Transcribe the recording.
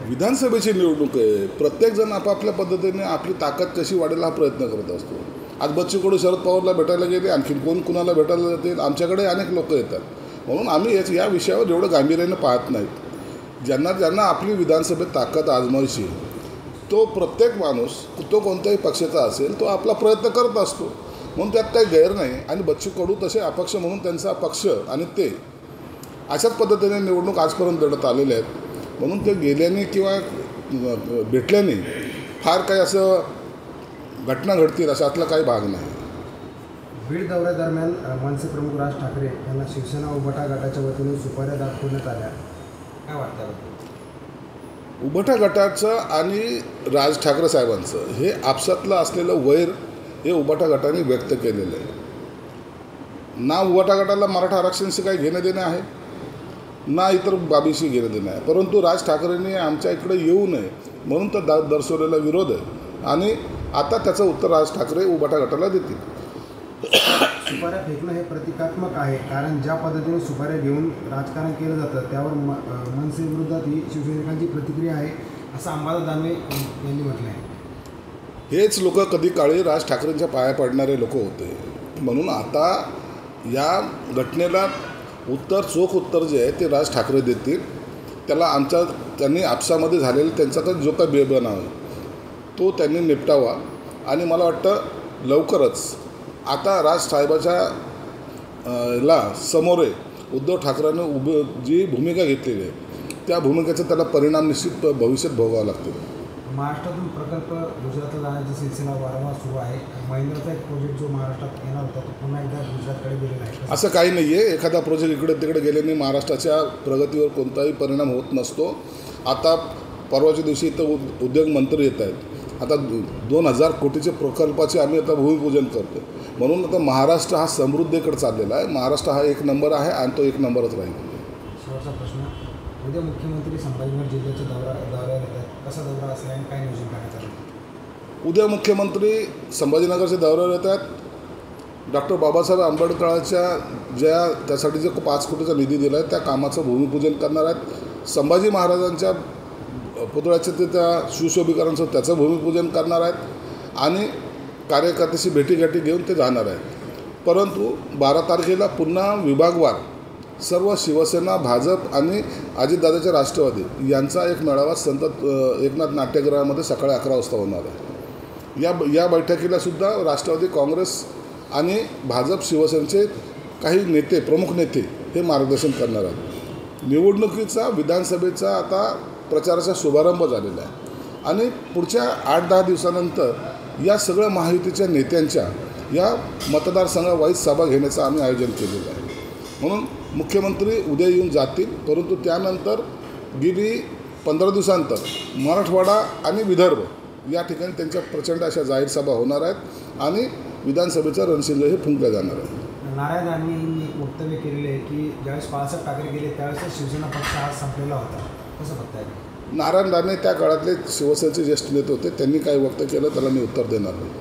विधानसभेची निवडणूक आहे. प्रत्येकजण आपापल्या पद्धतीने आपली ताकद कशी वाढेल हा प्रयत्न करत असतो. आज बच्चू कडू शरद पवारला भेटायला गेले, आणखी कोण कुणाला भेटायला जातील, आमच्याकडे अनेक लोक येतात. म्हणून आम्ही या विषयावर एवढं गांभीर्याने पाहत नाहीत. ज्यांना आपली विधानसभेत ताकद आजमायची, तो प्रत्येक माणूस तो कोणत्याही पक्षाचा असेल तो आपला प्रयत्न करत असतो. म्हणून त्यात काही गैर नाही. आणि बच्चू कडू तसे अपक्ष म्हणून त्यांचा पक्ष आणि ते अशाच पद्धतीने निवडणूक आजपर्यंत लढत आलेले आहेत. म्हणून ते गेल्याने किंवा भेटल्याने फार काही असं घटना घडतील अशातला काही भाग नाही. बीड दौऱ्यादरम्यान मनसे प्रमुख राज ठाकरे यांना शिवसेना उभाटा गटाच्या वतीने सुपाऱ्या दाखवण्यात आल्या. काय वाटतं? उभाटा गटाचं आणि राज ठाकरे साहेबांचं हे आपसातलं असलेलं वैर हे उभाटा गटाने व्यक्त केलेलं आहे. ना उभाटा गटाला मराठा आरक्षणाशी काही घेणं देणं आहे, ना इतर बाबीशी घेणं देणं आहे. परंतु राज ठाकरेंनी आमच्या इकडे येऊ नये म्हणून तर दर्शवलेला विरोध आहे. आणि आता त्याचं उत्तर राज ठाकरे उभाटा गटाला देतील. सुपाऱ्या फेकणं हे प्रतिकात्मक आहे, कारण ज्या पद्धतीने सुपाऱ्या घेऊन राजकारण केलं जातं त्यावर मनसे विरोधात ही शिवसैनिकांची प्रतिक्रिया आहे, असं अंबादास दानवे यांनी म्हटलं आहे. हेच लोक कधी काळी राज ठाकरेंच्या पाया पडणारे लोक होते. म्हणून आता या घटनेला चोख उत्तर जे आहे ते राज ठाकरे देतील. त्याला त्यांनी आपसामध्ये झालेला त्यांचा तर जो काही बेबनाव आहे तो त्यांनी निपटावा. आणि मला वाटतं लवकरच आता राज साहेबाच्या समोर उद्धव ठाकरेंनी जी भूमिका घेतलेली आहे त्या भूमिकेचा त्याला परिणाम निश्चित भविष्यात भोगावा लागतील. महाराष्ट्रातून प्रकल्प गुजरातला जाण्याची सिलसिला वारंवार सुरू आहे. महिंद्राचा एक प्रोजेक्ट जो महाराष्ट्रात येणार होता तो पुन्हा एकदा गुजरातकडे गेलेला आहे. असं काही नाही आहे. एखादा प्रोजेक्ट इकडे तिकडे गेल्याने महाराष्ट्राच्या प्रगतीवर कोणताही परिणाम होत नसतो. आता परवाच्या दिवशी इथं उद्योगमंत्री येत आहेत. आता 2000 कोटीचे प्रकल्पाचे आम्ही आता भूमिपूजन करतो. म्हणून आता महाराष्ट्र हा समृद्धीकडे चाललेला आहे. महाराष्ट्र हा एक नंबर आहे आणि तो एक नंबरच राहील. शेवटचा प्रश्न, उद्या मुख्यमंत्री संभाजीनगर जिल्ह्याच्या दौऱ्यावर येतात. कसा दौरा असेल आणि काय नियोजन करण्यात आलं? उद्या मुख्यमंत्री संभाजीनगरच्या दौऱ्यावर येतात. डॉक्टर बाबासाहेब आंबेडकरांच्या त्यासाठी जे 5 कोटीचा निधी दिला आहे त्या कामाचं भूमिपूजन करणार आहेत. संभाजी महाराजांच्या पुतळ्याचं त्या सुशोभीकरणाचं त्याचं भूमिपूजन करणार आहेत. आणि कार्यकर्त्याशी भेटीगाठी घेऊन ते जाणार आहेत. परंतु 12 तारखेला पुन्हा विभागवार सर्व शिवसेना, भाजप आणि अजितदादाचे राष्ट्रवादी यांचा एक मेळावा संत एकनाथ नाट्यगृहामध्ये सकाळी 11 वाजता होणार आहे. या बैठकीला सुद्धा राष्ट्रवादी काँग्रेस आणि भाजप शिवसेनेचे काही नेते, प्रमुख नेते हे मार्गदर्शन करणार आहेत. निवडणुकीचा विधानसभेचा आता प्रचाराचा शुभारंभ झालेला आहे. आणि पुढच्या 8-10 दिवसानंतर या सगळ्या महायुतीच्या नेत्यांच्या या मतदारसंघावाईज सभा घेण्याचं आम्ही आयोजन केलेलं आहे. म्हणून मुख्यमंत्री उद्या येऊन जातील. परंतु त्यानंतर गेली 15 दिवसांतर मराठवाडा आणि विदर्भ या ठिकाणी त्यांच्या प्रचंड अशा जाहीर सभा होणार आहेत आणि विधानसभेचा रणशिंग हे फुंकल्या जाणार आहे. नारायण राणेंनी एक वक्तव्य केलेलं आहे की ज्यावेळेस बाळासाहेब ठाकरे गेले त्यावेळेस शिवसेना पक्ष हा संपलेला होता. कसं बघताय? नारायण राणे त्या काळातले शिवसेनेचे ज्येष्ठ नेते होते. त्यांनी काय वक्तव्य केलं त्याला मी उत्तर देणार नाही.